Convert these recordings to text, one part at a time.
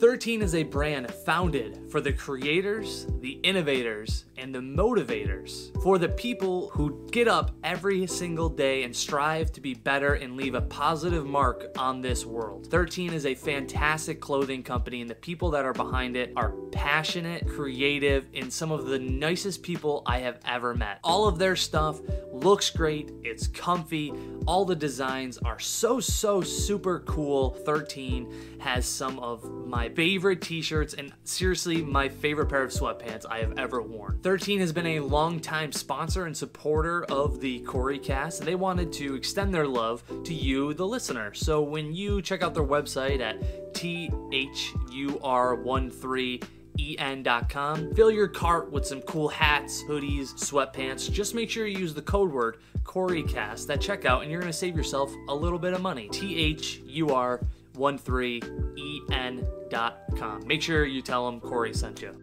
13 is a brand founded for the creators, the innovators, and the motivators. For the people who get up every single day and strive to be better and leave a positive mark on this world. 13 is a fantastic clothing company, and the people that are behind it are passionate, creative, and some of the nicest people I have ever met. All of their stuff looks great, it's comfy, all the designs are so super cool. 13 has some of my favorite t-shirts and seriously my favorite pair of sweatpants I have ever worn. 13 has been a long-time sponsor and supporter of the Cory Cast, and they wanted to extend their love to you, the listener. So when you check out their website at thur13en.com, fill your cart with some cool hats, hoodies, sweatpants. Just make sure you use the code word CoryCast at checkout, and you're going to save yourself a little bit of money. thur13en.com. Make sure you tell them Cory sent you.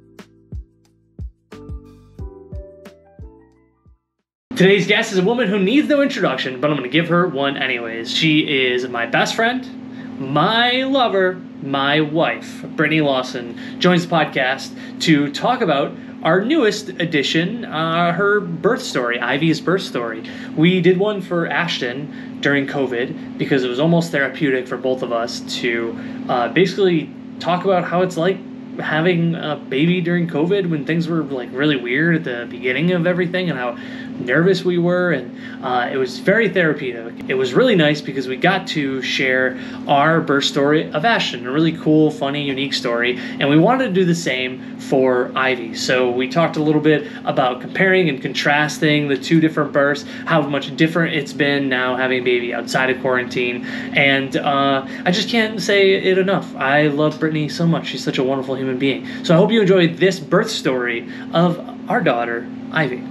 Today's guest is a woman who needs no introduction, but I'm going to give her one anyways. She is my best friend, my lover, my wife. Brittanie Lawson joins the podcast to talk about our newest edition, her birth story, Ivy's birth story. We did one for Ashton during COVID because it was almost therapeutic for both of us to basically talk about how it's like having a baby during COVID when things were like really weird at the beginning of everything and how nervous we were, and it was very therapeutic. It was really nice because we got to share our birth story of Ashton, a really cool, funny, unique story, and we wanted to do the same for Ivy. So we talked a little bit about comparing and contrasting the two different births, how much different it's been now having a baby outside of quarantine, and I just can't say it enough. I love Brittanie so much. She's such a wonderful human being. So I hope you enjoyed this birth story of our daughter, Ivy.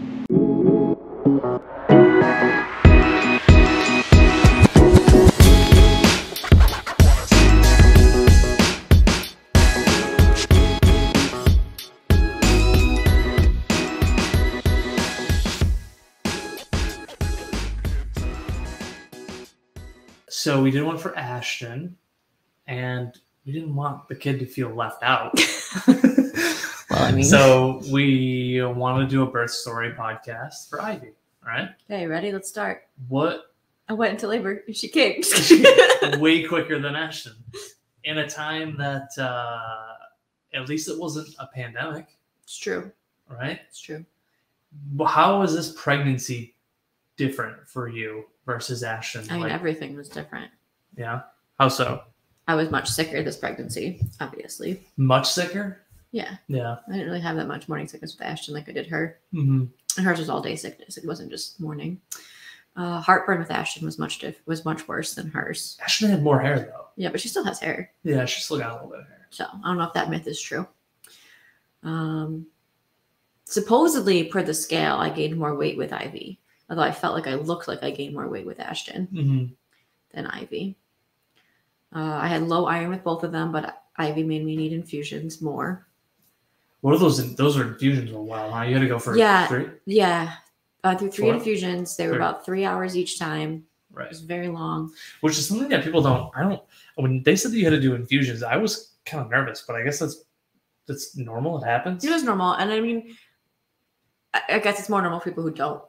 So we did one for Ashton, and we didn't want the kid to feel left out. Well, I mean, so we wanted to do a birth story podcast for Ivy, right? Okay, ready? Let's start. What? I went into labor and she kicked. Way quicker than Ashton. In a time that at least it wasn't a pandemic. It's true. Right? It's true. How was this pregnancy different for you versus Ashton? I mean, everything was different. Yeah? How so? I was much sicker this pregnancy, obviously. Much sicker? Yeah. Yeah. I didn't really have that much morning sickness with Ashton like I did her. Mm-hmm. And hers was all day sickness. It wasn't just morning. Heartburn with Ashton was much worse than hers. Ashton had more hair though. Yeah, but she still has hair. Yeah, she still got a little bit of hair. So I don't know if that myth is true. Supposedly, per the scale, I gained more weight with Ivy. Although I felt like I looked like I gained more weight with Ashton than Ivy. I had low iron with both of them, but Ivy made me need infusions more. What are those? Those are infusions for a while, huh? You had to go for 3? Yeah. Through 3 4? infusions. They were 3. about 3 hours each time. Right. It was very long. Which is something that people when they said that you had to do infusions, I was kind of nervous, but I guess that's normal. It happens. It was normal. And I mean, I guess it's more normal for people who don't,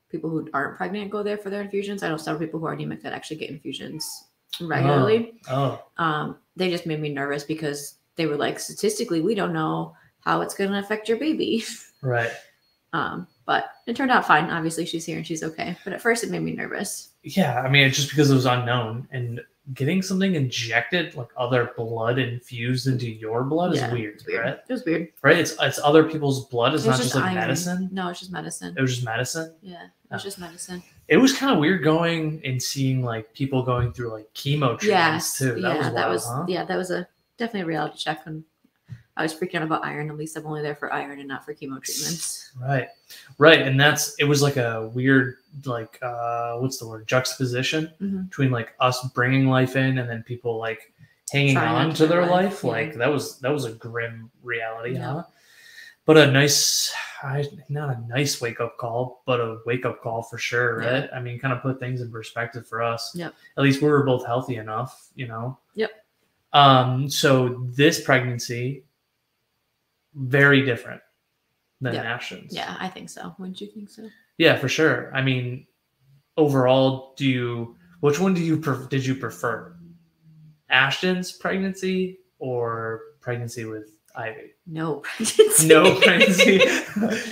people who aren't pregnant go there for their infusions. I know several people who are anemic that actually get infusions regularly. They just made me nervous because they were like, statistically, we don't know how it's going to affect your baby. Right. But it turned out fine. Obviously, she's here and she's okay. But at first, it made me nervous. Yeah, I mean, it's just because it was unknown, and getting something injected, like other blood infused into your blood, is weird. It's weird. Right? It was weird. Right? It's other people's blood. It's not just like iron. medicine. No, it's just medicine. It was just medicine. Yeah, it was just medicine. It was kind of weird going and seeing like people going through like chemo treatments too. That was definitely a reality check when I was freaking out about iron. At least I'm only there for iron and not for chemo treatments. Right. And it was like a weird, like, what's the word? Juxtaposition between like us bringing life in and then people like hanging on to their life. Yeah. Like that was a grim reality, huh? But not a nice wake-up call, but a wake-up call for sure, right? I mean, kind of put things in perspective for us. Yep. At least we were both healthy enough, you know? Yep. So this pregnancy, very different than Ashton's. Yeah, I think so. Wouldn't you think so? Yeah, for sure. I mean, overall, which one did you prefer? Ashton's pregnancy or pregnancy with Ivy? No pregnancy. No pregnancy.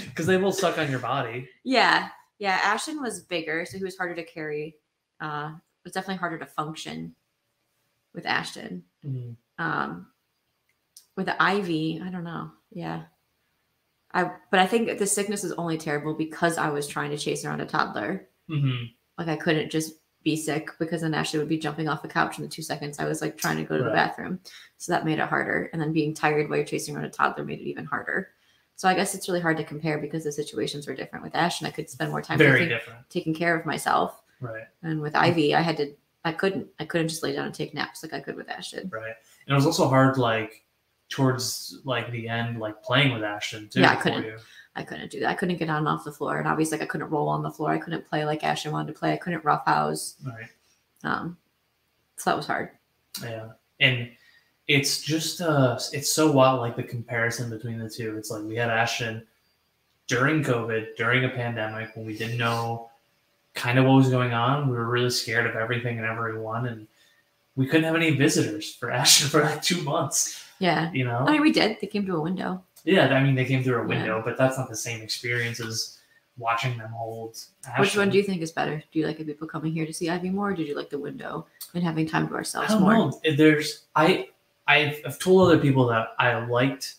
Because they both suck on your body. Yeah. Ashton was bigger, so he was harder to carry. It was definitely harder to function with Ashton. Mm-hmm. With the Ivy, I don't know. Yeah. But I think the sickness is only terrible because I was trying to chase around a toddler. Mm-hmm. Like I couldn't just be sick because then Ashley would be jumping off the couch in the 2 seconds I was like trying to go to the bathroom. So that made it harder. And then being tired while you're chasing around a toddler made it even harder. So I guess it's really hard to compare because the situations were different. With Ashton, I could spend more time taking care of myself. Right. And with Ivy, I couldn't just lay down and take naps like I could with Ashton. Right. And it was also hard, like towards like the end, like playing with Ashton too. Yeah, I couldn't do that. I couldn't get on and off the floor, and obviously, like, I couldn't roll on the floor. I couldn't play like Ashton wanted to play. I couldn't roughhouse. Right. So that was hard. Yeah, and it's just it's so wild, like the comparison between the two. It's like we had Ashton during COVID, during a pandemic, when we didn't know kind of what was going on. We were really scared of everything and everyone, and we couldn't have any visitors for Ashton for like 2 months. Yeah. You know? I mean, we did. They came to a window. Yeah, I mean, they came through a window, but that's not the same experience as watching them hold Ashton. Which one do you think is better? Do you like people coming here to see Ivy more, or did you like the window and having time to ourselves more? I don't know. I've told other people that I liked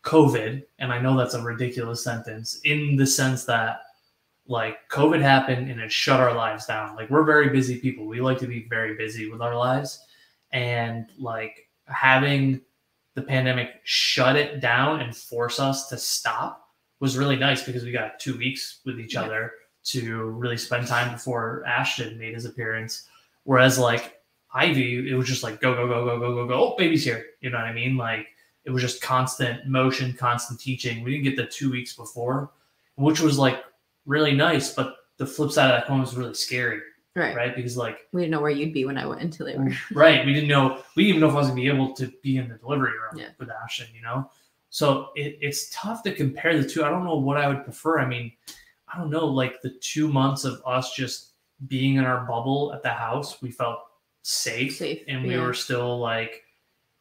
COVID, and I know that's a ridiculous sentence, in the sense that, like, COVID happened and it shut our lives down. Like, we're very busy people. We like to be very busy with our lives. And, like, having the pandemic shut it down and force us to stop was really nice because we got 2 weeks with each other to really spend time before Ashton made his appearance. Whereas, like, Ivy, it was just like, go, go, go, go, go, go, go. Oh, baby's here. You know what I mean? Like, it was just constant motion, constant teaching. We didn't get the 2 weeks before, which was, like, really nice. But the flip side of that coin was really scary. Right. Because, like, we didn't know where you'd be when I went into labor. Right. We didn't even know if I was going to be able to be in the delivery room with Ashton, you know? So it's tough to compare the two. I don't know what I would prefer. I mean, I don't know, like the 2 months of us just being in our bubble at the house, we felt safe and we were still like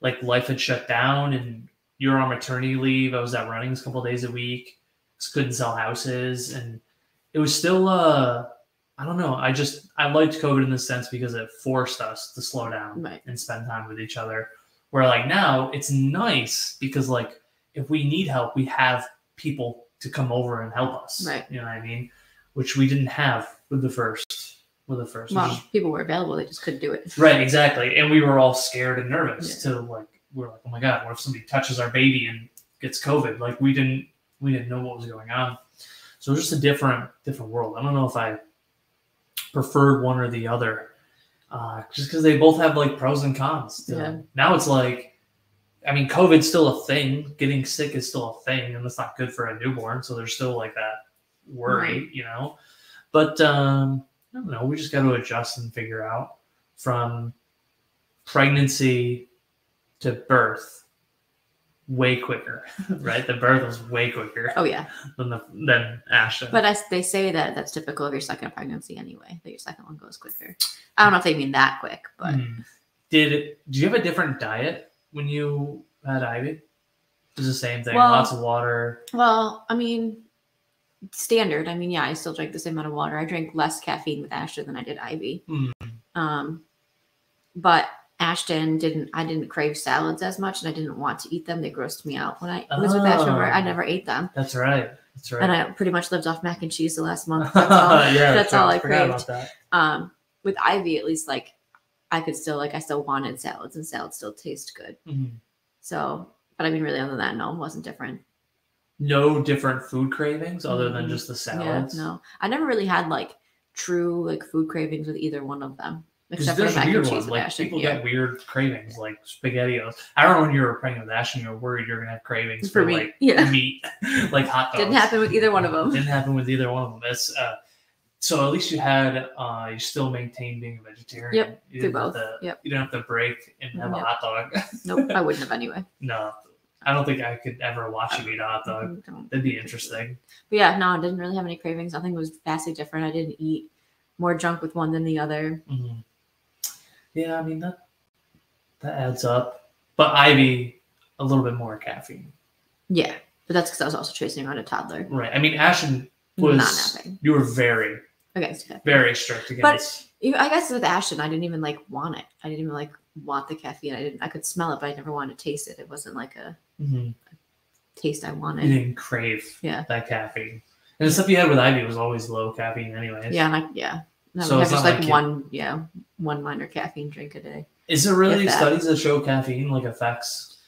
life had shut down, and you were on maternity leave. I was at Runnings a couple of days a week. Just couldn't sell houses, and it was still I don't know. I liked COVID in the sense because it forced us to slow down and spend time with each other. Where, like, now it's nice because, like, if we need help, we have people to come over and help us. Right. You know what I mean? Which we didn't have with the first. Well, people were available. They just couldn't do it. Right. Exactly. And we were all scared and nervous we're like, oh my God, what if somebody touches our baby and gets COVID? Like, we didn't know what was going on. So it was just a different world. I don't know if I preferred one or the other, just because they both have, like, pros and cons. Now it's like, I mean, COVID's still a thing. Getting sick is still a thing, and that's not good for a newborn. So there's still, like, that worry, you know. But I don't know. We just got to adjust and figure out from pregnancy to birth. Way quicker, right? The birth was way quicker. Oh yeah, than Ashton. But they say that that's typical of your second pregnancy anyway. That your second one goes quicker. I don't know if they mean that quick, but did you have a different diet when you had Ivy? It was the same thing. Lots of water. Well, I mean, standard. I mean, yeah, I still drank the same amount of water. I drank less caffeine with Ashton than I did Ivy. But Ashton I didn't crave salads as much, and I didn't want to eat them. They grossed me out. When I was with Ashton, I never ate them. That's right. And I pretty much lived off mac and cheese the last month. That's all I craved. With Ivy, at least, like, I still wanted salads, and salads still taste good. So, but I mean, really, other than that, no, it wasn't different. No different food cravings other than just the salads? Yeah, no. I never really had, like, true, like, food cravings with either one of them. Except for there's mac weird and cheese ones. Like, Ashton. people get weird cravings, like SpaghettiOs. I remember when you were pregnant with Ashton, you were worried you're gonna have cravings for meat. Like hot dogs. Didn't happen with either one of them. Didn't happen with either one of them. It's So at least you still maintain being a vegetarian. Yep, You through didn't both. have to, Yep. You didn't have to break and have a Yep. hot dog. Nope, I wouldn't have anyway. No, I don't think I could ever watch you eat a hot dog. That'd be interesting. But yeah, no, I didn't really have any cravings. Nothing was vastly different. I didn't eat more junk with one than the other. Mm-hmm. Yeah, I mean that adds up. But Ivy, a little bit more caffeine. Yeah, but that's because I was also chasing around a toddler. Right. I mean, Ashton was not napping. You were very very strict against. But I guess with Ashton, I didn't even want it. I didn't even want the caffeine. I could smell it, but I never wanted to taste it. It wasn't like a taste I wanted. You didn't crave that caffeine. And the stuff you had with Ivy was always low caffeine, anyways. Yeah, No, so we have just one minor caffeine drink a day. Is there really studies that show caffeine affects?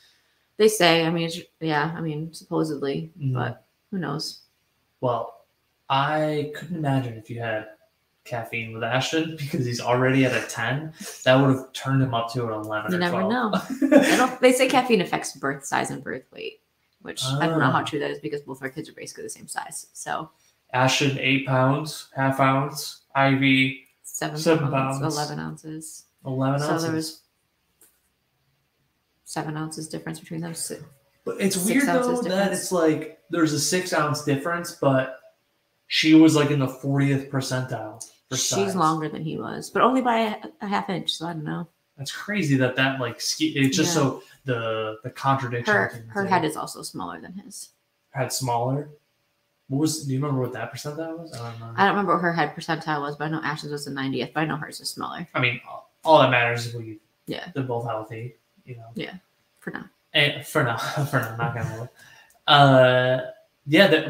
They say. I mean, supposedly, but who knows? Well, I couldn't imagine if you had caffeine with Ashton because he's already at a 10. That would have turned him up to an 11 you or 12. You never know. They say caffeine affects birth size and birth weight, which I don't know how true that is because both our kids are basically the same size. So Ashton 8 pounds, half ounce. Ivy 7 pounds, 11 ounces. 11 ounces. So there was 7 ounces difference between them. But it's weird though that it's there's a 6 ounce difference, but she was in the 40th percentile. She's longer than he was, but only by a half inch. So I don't know. That's crazy that it's just so the contradiction. Her head is also smaller than his. Her head smaller. Do you remember what that percentile was? I don't know. I don't remember what her head percentile was, but I know Ashton's was the 90th. But I know hers is smaller. I mean, all that matters is they're both healthy. Yeah, for now. And for now, not gonna.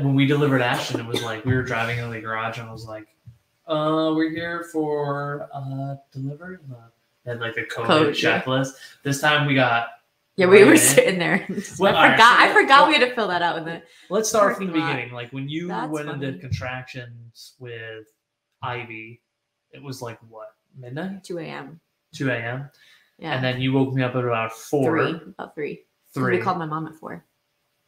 When we delivered Ashton, it was we were driving in the garage, and I was like, we're here for delivery. They had a code checklist. Yeah. This time we got. Yeah, we were sitting there. Well, I forgot we had to fill that out in the. Let's start from the beginning. When you went into contractions with Ivy, it was what, midnight? 2 a.m. 2 a.m. Yeah. And then you woke me up at about 4. About 3. 3. We called my mom at 4.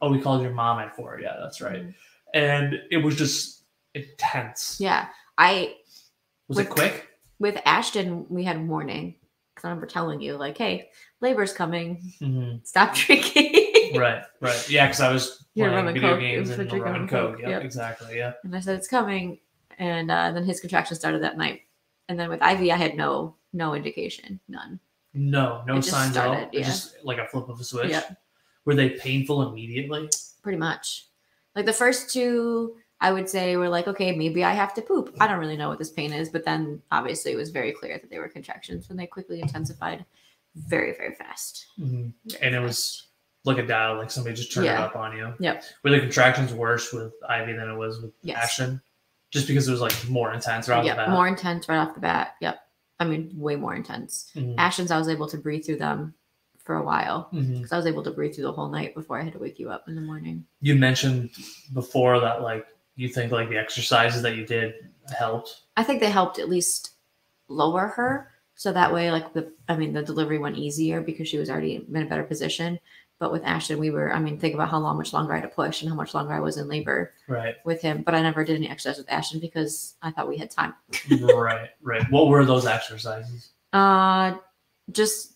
Oh, we called your mom at 4. Yeah, that's right. Mm-hmm. And it was just intense. Yeah. Was it quick? With Ashton, we had warning. Because I remember telling you, hey, labor's coming. Mm-hmm. Stop drinking. Right. Yeah, because I was playing video games and running Coke. Yep, exactly. Yeah. And I said, it's coming. And then his contraction started that night. And then with Ivy, I had no indication. None. No signs at all. Yeah. Just like a flip of a switch. Yeah. Were they painful immediately? Pretty much. The first 2, I would say, were okay, maybe I have to poop. I don't really know what this pain is. But then obviously it was very clear that they were contractions and they quickly intensified very, very fast. Mm-hmm. And it was like a dial, somebody just turned it up on you. Yep. Were the contractions worse with Ivy than it was with Ashton? Just because it was more intense right off the bat? More intense right off the bat. Yep. I mean, way more intense. Mm-hmm. Ashton's, I was able to breathe through them for a while because mm-hmm. I was able to breathe through the whole night before I had to wake you up in the morning. You mentioned before that you think the exercises that you did helped. I think they helped at least lower her, so that way the delivery went easier because she was already in a better position. But with Ashton, think about how much longer I had to push and how much longer I was in labor with him. But I never did any exercise with Ashton because I thought we had time. Right. What were those exercises? Just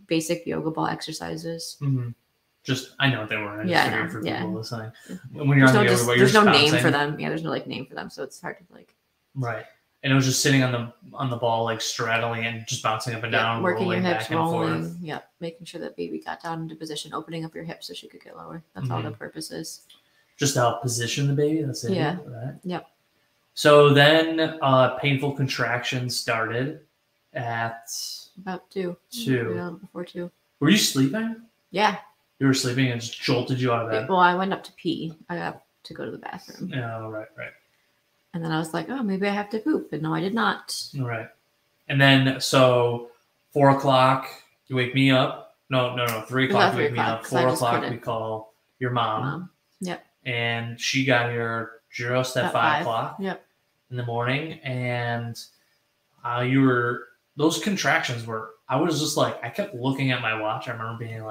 basic yoga ball exercises. Mm-hmm. I know what they were. For people listening. When you're on the yoga ball, there's no name for them. Yeah, there's no name for them, so it's hard to Right. And it was just sitting on the ball, straddling and just bouncing up and down, working your hips, back and rolling. forth. Yep, making sure that baby got down into position, opening up your hips so she could get lower. That's all the purpose is. Just to help position the baby. That's it. Yeah. Right. Yep. So then, painful contractions started at about 2. 2. Yeah, before 2. Were you sleeping? Yeah. You were sleeping and just jolted you out of bed. Well, I went up to pee. I got to go to the bathroom. Oh, right. And then I was like, oh, maybe I have to poop. And no, I did not. Right. And then, so 4 o'clock, you wake me up. No, 3 o'clock, you wake me up. 4 o'clock, we call your mom. Yep. And she got here just at 5 o'clock in the morning. And those contractions were, I was just I kept looking at my watch. I remember being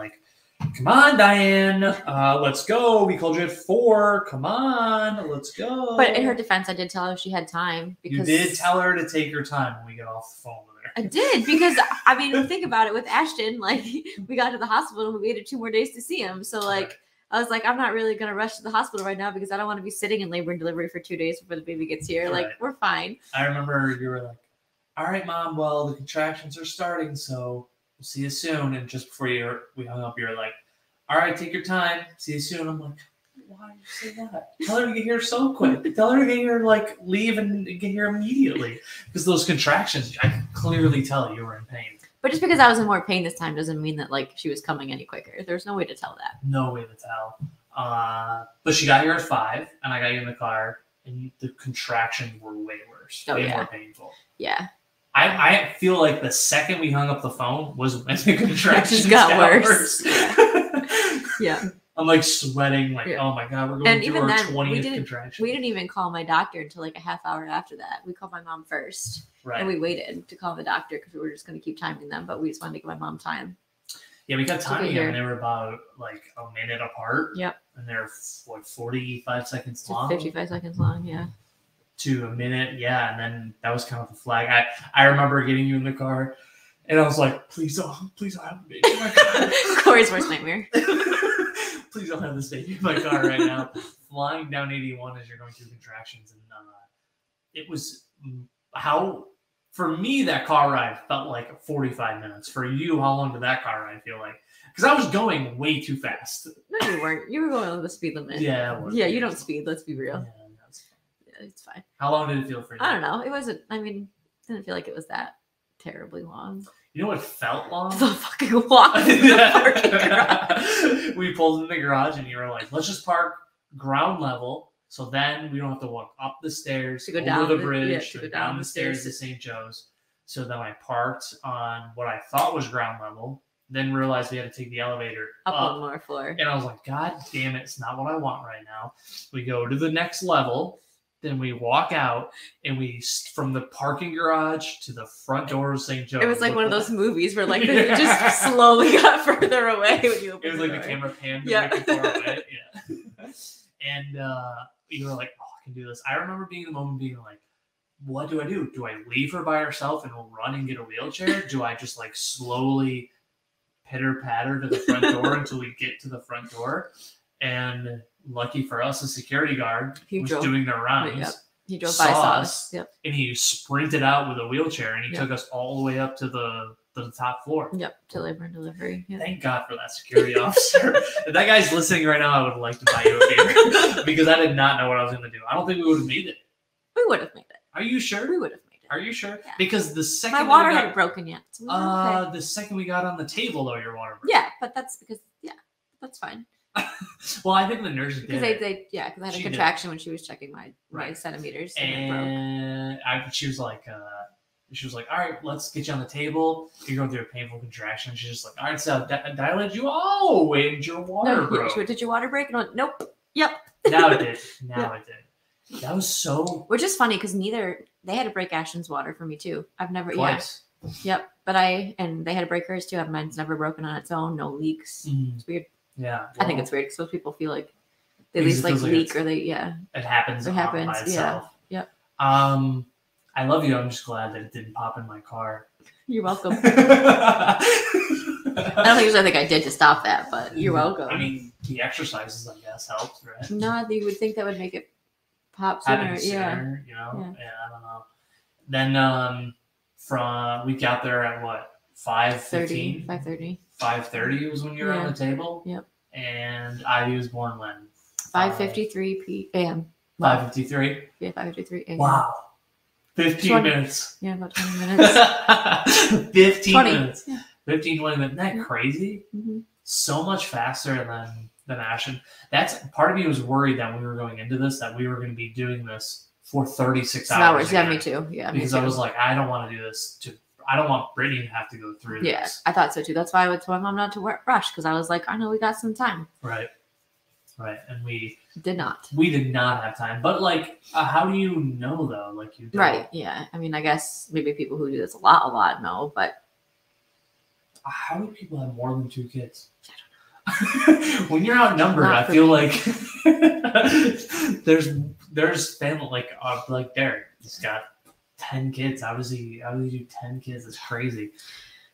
come on, Diane, let's go. We called you at 4. Come on, let's go. But in her defense, I did tell her she had time. Because you did tell her to take her time when we get off the phone with her. I did, because, I mean, think about it. With Ashton, like, we got to the hospital and we waited 2 more days to see him. So, like, I was like, I'm not really going to rush to the hospital right now because I don't want to be sitting in labor and delivery for 2 days before the baby gets here. Right. Like, we're fine. I remember you were like, all right, Mom, well, the contractions are starting, so we'll see you soon. And just before we hung up, you were like, all right, take your time. See you soon. I'm like, why did you say that? Tell her to get here so quick. Tell her to get here, like, leave and get here immediately. Because those contractions, I could clearly tell you were in pain. But just because I was in more pain this time doesn't mean that, like, she was coming any quicker. There's no way to tell that. No way to tell. But she got here at 5, and I got you in the car, and the contractions were way worse. Way more painful. Yeah. I feel like the second we hung up the phone was when the contractions got worse. Yeah. I'm like sweating, like, oh my God, we're going through our 20th contraction. We didn't even call my doctor until like a half hour after that. We called my mom first. Right. And we waited to call the doctor because we were just going to keep timing them, but we just wanted to give my mom time. Yeah, we kept timing them, and they were about like a minute apart. Yep. And they're what, 45 seconds long? 55 seconds long, yeah. To a minute, yeah, and then that was kind of the flag. I remember getting you in the car, and I was like, please don't have a baby in my car. Corey's worst nightmare. Please don't have this baby in my car right now. Flying down 81 as you're going through contractions, and it was for me, that car ride felt like 45 minutes. For you, how long did that car ride feel like? Because I was going way too fast. No, you weren't. You were going on the speed limit. Yeah. Yeah, you don't speed. Let's be real. Yeah, it's fine. How long did it feel for you? I don't know. It wasn't. I mean, it didn't feel like it was that terribly long. You know what felt long? The fucking walk from the parking garage. We pulled in the garage, and you were like, "Let's just park ground level, so then we don't have to walk up the stairs, to go down the bridge, to go down the stairs to St. Joe's." So then I parked on what I thought was ground level. Then realized we had to take the elevator up one more floor. And I was like, God damn it, it's not what I want right now. We go to the next level. Then we walk out, and we from the parking garage to the front door of St. Joe's. It was like one of those movies where like it just slowly got further away when you opened it was like the camera panned to make it far away. Yeah. And you were like, oh, I can do this. I remember being in the moment being like, what do I do? Do I leave her by herself and run and get a wheelchair? Do I just like slowly pitter patter to the front door until we get to the front door? And lucky for us, a security guard was doing their rounds. Yep. He drove by us. Yep. And he sprinted out with a wheelchair, and he took us all the way up to the top floor. Yep, to labor and delivery. Yep. Thank God for that security officer. If that guy's listening right now, I would like to buy you a beer because I did not know what I was going to do. I don't think we would have made it. We would have made it. Are you sure? We would have made it. Are you sure? Yeah. Because the second my water hadn't broken yet. So okay. The second we got on the table, though, your water broke. Yeah, but that's because that's fine. Well, I think the nurse did. Because because I had a contraction when she was checking my centimeters, and she was like, all right, let's get you on the table. You're going through a painful contraction. She's just like, all right, so dilate you. Oh, and your water broke. Did your water break? No, nope. Yep. Now it did. It did. That was so. Which is funny because they had to break Ashton's water for me too. I've never. Twice. Yeah. Yep. But they had to break hers too. Mine's never broken on its own. No leaks. Mm-hmm. It's weird. Yeah. Well, I think it's weird because most people feel like they at least like leak or they It happens. It happens. By itself. Yeah. I love you. I'm just glad that it didn't pop in my car. You're welcome. I don't think I did to stop that, but you're welcome. I mean, the exercises, I guess, helped, right? No, you would think that would make it pop sooner. Yeah. You know? Yeah, I don't know. Then we got there at what? 5:15? 5:30. 5:30 was when you were on the table? Yep. And Ivy was born when? 5:53 p.m. 5:53? Yeah, 5:53 a.m. Wow. 15 minutes. Yeah, about 20 minutes. 15 20. minutes. Yeah. 15, 20 minutes. Isn't that crazy? Mm-hmm. So much faster than Ashton. That's part of me was worried that when we were going into this, that we were going to be doing this for 36 hours. Yeah, me too. Yeah, because I was like, I don't want to do this I don't want Brittanie to have to go through this. Yeah, I thought so too. That's why I would tell my mom not to rush because I was like, I know we got some time. Right. And we did not. We did not have time. But like, how do you know though? Like you don't. Right. Yeah. I mean, I guess maybe people who do this a lot know, but how do people have more than 2 kids? When you're outnumbered, I feel like there's family like Derek. He's got 10 kids. How does he do 10 kids? It's crazy.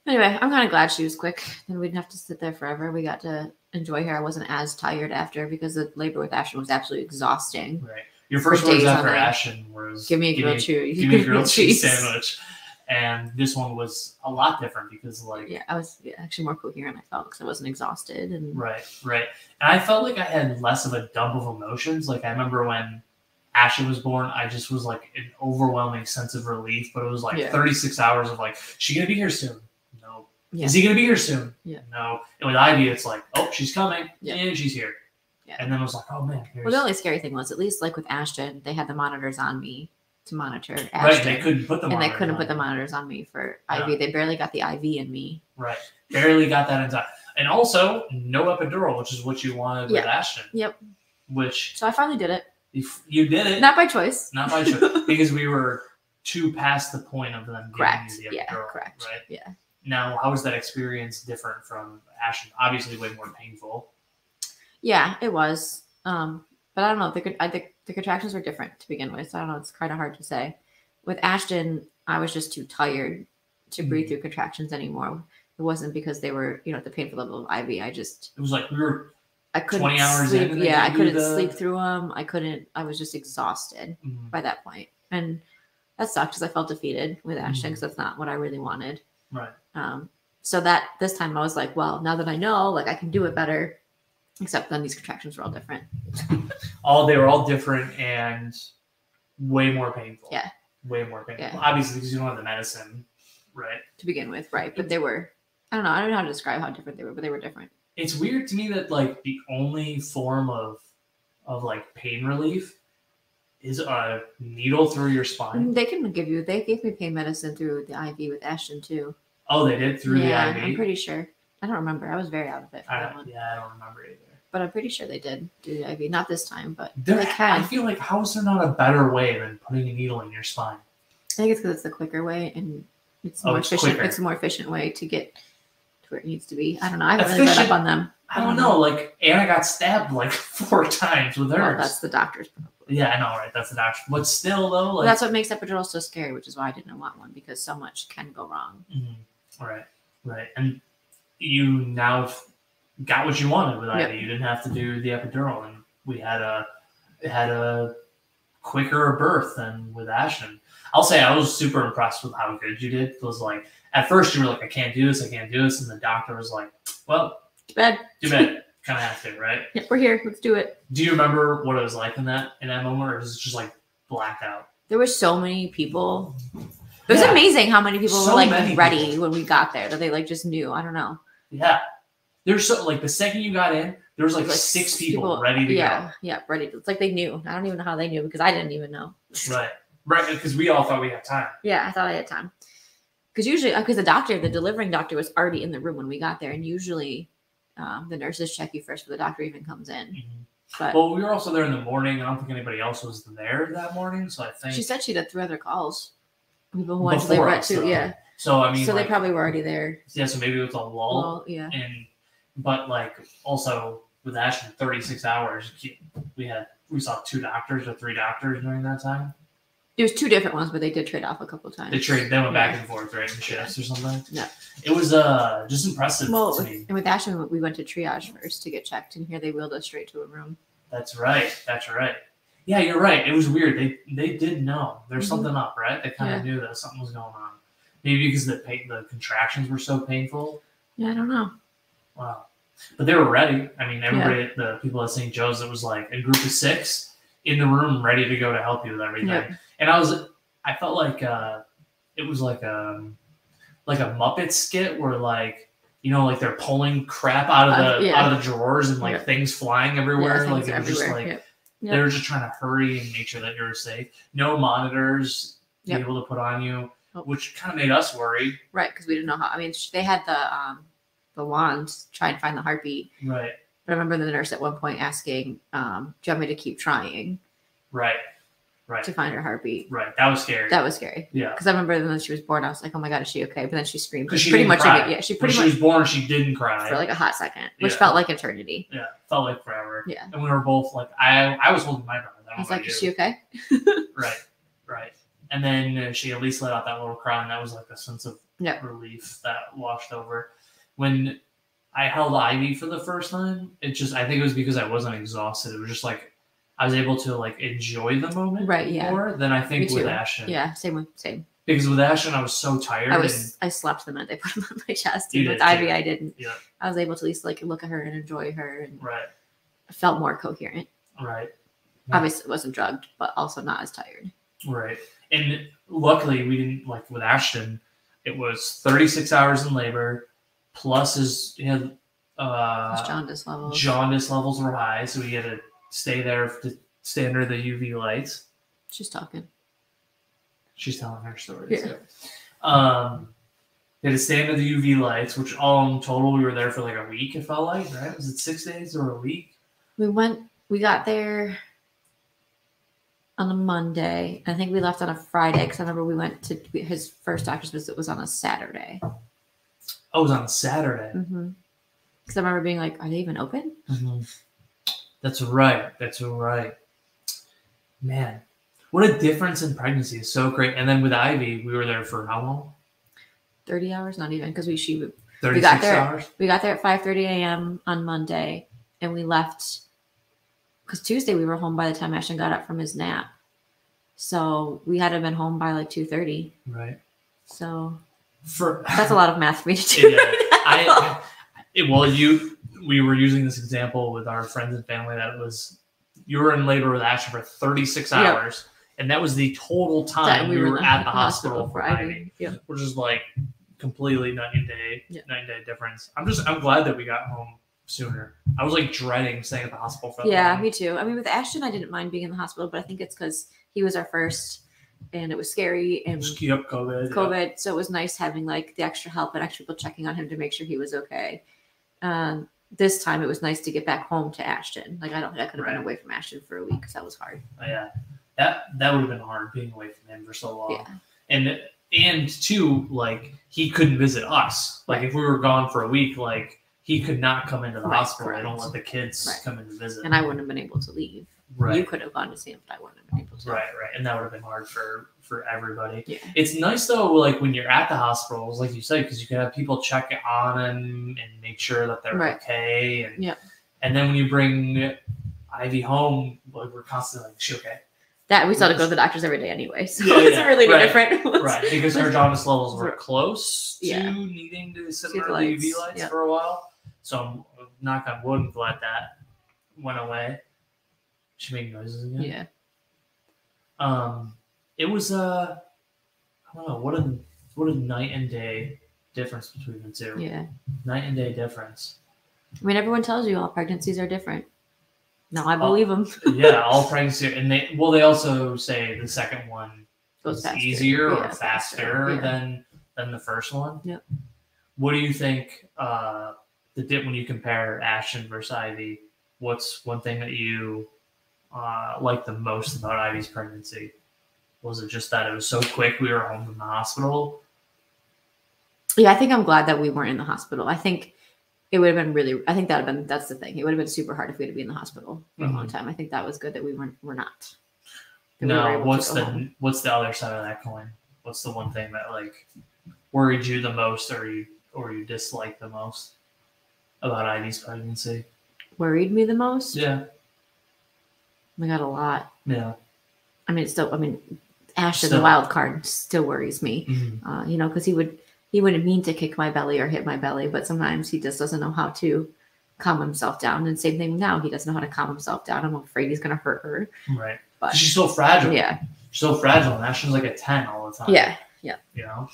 Anyway, I'm kind of glad she was quick. Then we didn't have to sit there forever. We got to enjoy her. I wasn't as tired after because the labor with Ashton was absolutely exhausting. Right. Your first words after Ashton was give me a grilled cheese. Give me a grilled cheese sandwich. And this one was a lot different because I was actually more coherent, I felt, because I wasn't exhausted. And right. And I felt like I had less of a dump of emotions. Like I remember when Ashton was born, I just was like an overwhelming sense of relief, but it was like 36 hours of like, she gonna be here soon? No. Yeah. Is he gonna be here soon? Yeah. No. And with Ivy, it's like, oh, she's coming. Yeah. And she's here. Yeah. And then I was like, oh man. Well, the only scary thing was, at least like with Ashton, they had the monitors on me to monitor Ashton. Right, they couldn't put the monitors on. And they couldn't put the monitors on me for Ivy. They barely got the IV in me. Right. Barely got that inside. And also, no epidural, which is what you wanted with Ashton. Yep. So I finally did it. You did it. Not by choice. Not by choice. Because we were too past the point of them giving you the epidural. Yeah, correct. Right? Yeah. Now, how was that experience different from Ashton? Obviously, way more painful. Yeah, it was. But I don't know. I think the contractions were different to begin with. So I don't know. It's kind of hard to say. With Ashton, I was just too tired to breathe through contractions anymore. It wasn't because they were, at the painful level of IV. It was like I couldn't 20 hours sleep. in. Yeah, I couldn't sleep through them. I was just exhausted by that point. And that sucked because I felt defeated with Ashton because that's not what I really wanted. Right. So that this time I was like, well, now that I know, like I can do it better. Except then these contractions were all different. They were all different and way more painful. Yeah. Way more painful. Yeah. Obviously, because you don't have the medicine, right? To begin with, right. But they were, I don't know how to describe how different they were, but they were different. It's weird to me that like the only form of like pain relief is a needle through your spine. They gave me pain medicine through the IV with Ashton too. Oh, they did through the IV? I'm pretty sure. I don't remember. I was very out of it for that one. Yeah, I don't remember either. But I'm pretty sure they did do the IV. Not this time, but I feel like, how is there not a better way than putting a needle in your spine? I think it's because it's the quicker way and it's more efficient. Quicker. It's a more efficient way to get to where it needs to be. I don't know. I haven't really read up on them. I don't know. Like, Anna got stabbed like 4 times with hers. Oh, that's the doctor's problem. Yeah, I know, right? That's the doctor. But still, though, like, that's what makes epidural so scary, which is why I didn't want one, because so much can go wrong. Mm-hmm. Right. And you now got what you wanted with Ivy. You didn't have to do the epidural, and we had a quicker birth than with Ashton. I'll say I was super impressed with how good you did. It was like, at first you were like, I can't do this, and the doctor was like, well, too bad. Kind of have to, right? Yep, we're here. Let's do it. Do you remember what it was like in that moment, or was it just like blacked out? There were so many people. It was amazing how many people were like ready when we got there, that they like just knew. I don't know. Yeah. There's so like the second you got in, there was like 6 people ready to go. Yeah, ready. It's like they knew. I don't even know how they knew, because I didn't even know. Right, because we all thought we had time. Yeah, I thought I had time. Because usually, because the delivering doctor was already in the room when we got there, and usually the nurses check you first before the doctor even comes in. Mm-hmm. But we were also there in the morning. I don't think anybody else was there that morning, so I think she said she did 3 other calls. People who wanted to deliver it too. Yeah. So I mean, so they probably were already there. Yeah, so maybe it was a lull. Yeah. But like also with Ashton, 36 hours, we saw 2 doctors or 3 doctors during that time. There was 2 different ones, but they did trade off a couple of times. They went back and forth, right, in shifts or something. Yeah. It was just impressive to me. And with Ashton, we went to triage first to get checked, and here they wheeled us straight to a room. That's right. Yeah, you're right. It was weird. They did know there's something up, right? They kind of knew that something was going on. Maybe because the contractions were so painful. Yeah, I don't know. Wow. But they were ready. I mean, everybody, the people at St. Joe's, it was like a group of 6 in the room ready to go to help you with everything. Yep. And I felt like it was like a Muppet skit where like, like they're pulling crap out of the drawers and like things flying everywhere. Like it was just like they were just trying to hurry and make sure that you were safe. No monitors to be able to put on you, which kind of made us worry. Right, because we didn't know how. I mean, they had the wand try and find the heartbeat. Right. But I remember the nurse at one point asking, "Do you want me to keep trying?" Right. to find her heartbeat. Right. That was scary. That was scary. Yeah. Because I remember when she was born, I was like, oh my God, is she okay? But then she screamed. Because she pretty didn't much cry. Yeah, she when she was born, she didn't cry. For like a hot second, which Yeah. felt like eternity. Yeah. Felt like forever. Yeah. And we were both like, I was holding my brother. I was like, is she okay? Right. Right. And then she at least let out that little cry, and that was like a sense of relief that washed over. When I held Ivy for the first time, I think it was because I wasn't exhausted. It was just like I was able to like enjoy the moment more than I think with Ashton. Yeah, same. Because with Ashton, I was so tired. I slept the minute they put him on my chest. You with did, Ivy, too. I didn't. Yeah. I was able to at least like look at her and enjoy her, and Right. I felt more coherent. Right. Obviously, wasn't drugged, but also not as tired. Right. And luckily, we didn't, like with Ashton, it was 36 hours in labor, plus his jaundice levels. Jaundice levels were high, so we had to stay there to stay under the UV lights. She's talking. She's telling her stories. Yeah. They had to stay under the UV lights, which all in total, we were there for like a week, it felt like, right? Was it 6 days or a week? We got there on a Monday. I think we left on a Friday because I remember we went to his first doctor's visit was on a Saturday. Oh, it was on a Saturday. Mm-hmm. Because I remember being like, "Are they even open?" Mm-hmm. That's right. Man, what a difference in pregnancy is so great. And then with Ivy, we were there for how long? 30 hours, not even, because we got 36 there. hours. We got there at 5:30 a.m. on Monday, and we left because Tuesday we were home by the time Ashton got up from his nap. So we had to have been home by like 2:30. Right. So that's a lot of math for me to do. We were using this example with our friends and family that was you were in labor with Ashton for 36 hours, and that was the total time we were at the hospital for Ivy, which is like completely night and day difference. I'm glad that we got home sooner. I was like dreading staying at the hospital for that long. Me too. I mean, with Ashton, I didn't mind being in the hospital, but I think it's because he was our first, and it was scary and COVID. So it was nice having like the extra help and extra people checking on him to make sure he was okay. This time it was nice to get back home to Ashton. Like I don't think I could have been away from Ashton for a week because that was hard. Yeah, that would have been hard being away from him for so long. Yeah. And two, like he couldn't visit us. Like if we were gone for a week, like he could not come into the hospital. Correct. They don't let the kids come in to visit. And I wouldn't have been able to leave. Right. You could have gone to see him, but I wouldn't have been able to. Right. And that would have been hard for everybody. Yeah. It's nice though, like when you're at the hospitals, like you said, because you can have people check on them and make sure that they're okay. And then when you bring Ivy home, like we're constantly like, is she okay? That we still had to go to the doctors every day anyway, so it's really different. Right, because her jaundice levels were close to needing to sit under the UV lights for a while. So I'm knock on wood, I'm glad that went away. She made noises again. Yeah. It was I don't know, what a night and day difference between the two. Yeah. Night and day difference. I mean, everyone tells you all pregnancies are different. No, I believe them. Yeah, all pregnancy, and they also say the second one goes easier or faster than the first one. Yep. What do you think? When you compare Ashton versus Ivy, what's one thing that you like the most about Ivy's pregnancy? Was it just that it was so quick? We were home from the hospital. Yeah, I think I'm glad that we weren't in the hospital. I think it would have been I think that's the thing. It would have been super hard if we had to be in the hospital for a long time. I think that was good that we're not. No, what's the other side of that coin? What's the one thing that like worried you the most or you disliked the most about Ivy's pregnancy? Worried me the most? Yeah. I got a lot. Yeah. I mean, Ashton, the wild card, still worries me. Mm-hmm. Because he wouldn't mean to kick my belly or hit my belly, but sometimes he just doesn't know how to calm himself down. And same thing now, he doesn't know how to calm himself down. I'm afraid he's going to hurt her. Right. But she's so fragile. Yeah. She's so fragile. And Ashton's like a 10 all the time. Yeah. Yeah. You know?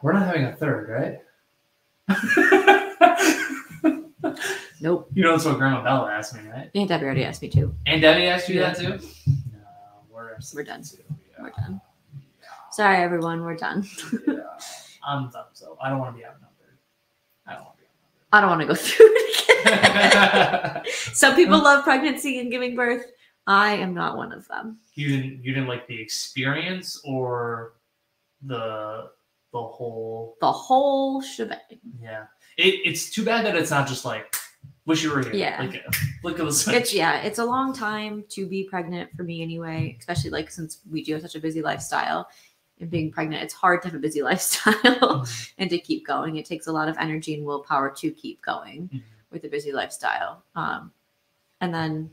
We're not having a third, right? Nope. You know that's what Grandma Bella asked me, right? Aunt Debbie already asked me too. Aunt Debbie asked you that too? No, we're done. Yeah. We're done. Sorry, everyone. We're done. Yeah. I'm done, so I don't want to be outnumbered. I don't want to go through it again. Some people love pregnancy and giving birth. I am not one of them. You didn't like the experience or the whole shebang. Yeah. It's too bad that it's not just like wish you were here. Yeah. Like look at the switch. It's a long time to be pregnant for me anyway, especially like since we do have such a busy lifestyle. And being pregnant, it's hard to have a busy lifestyle and to keep going. It takes a lot of energy and willpower to keep going with a busy lifestyle. And then,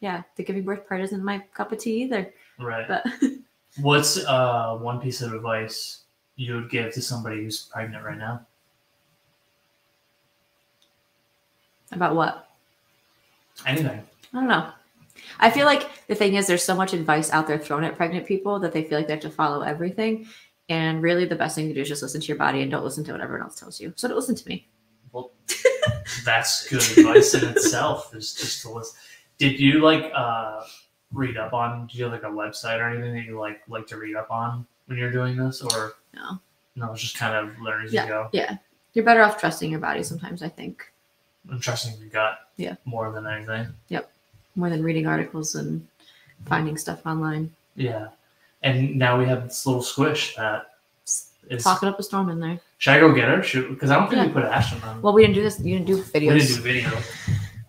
yeah, the giving birth part isn't my cup of tea either. Right. But what's one piece of advice you would give to somebody who's pregnant right now? About what? Anything. I don't know. I feel like the thing is there's so much advice out there thrown at pregnant people that they feel like they have to follow everything. And really the best thing to do is just listen to your body and don't listen to what everyone else tells you. So don't listen to me. Well, that's good advice in itself. Is just to listen. Did you read up on? Do you have like a website or anything that you like to read up on when you're doing this, or no? No, it's just kind of learn as you go. Yeah, you're better off trusting your body sometimes. I think. And trusting your gut. Yeah. More than anything. Yep. More than reading articles and finding stuff online. Yeah. And now we have this little squish that is talking up a storm in there. Should I go get her? Because I don't think we put Ashton on. Well, we didn't do this. You didn't do videos. We didn't do video.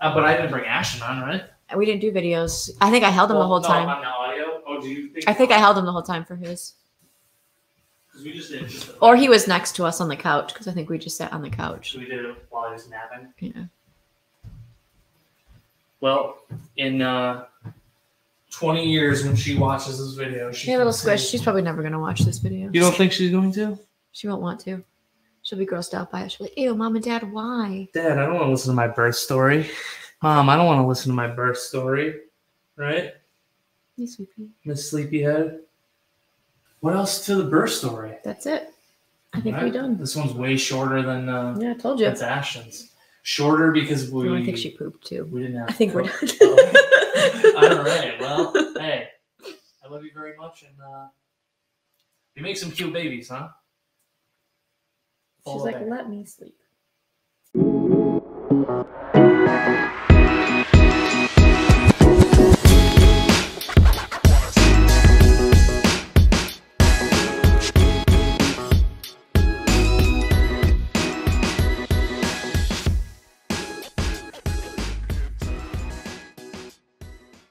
But I didn't bring Ashton on, right? We didn't do videos. I think I held him the whole time. On the audio? Oh, do you think? I think I held him the whole time for his. Because we just did. Or he was next to us on the couch because I think we just sat on the couch. So we did it while he was napping? Yeah. Well, in 20 years when she watches this video, Hey, little squish. She's probably never going to watch this video. You don't think she's going to? She won't want to. She'll be grossed out by it. She'll be like, ew, Mom and Dad, why? Dad, I don't want to listen to my birth story. Mom, I don't want to listen to my birth story. Right? Miss Sleepy. Miss Sleepyhead. What else to the birth story? That's it. I think we're done. This one's way shorter than yeah, I told you. That's Ashton's. Shorter because I think she pooped too. We didn't have. I think we're done. All right. Well, hey, I love you very much, and you make some cute babies, huh? She's like, let me sleep.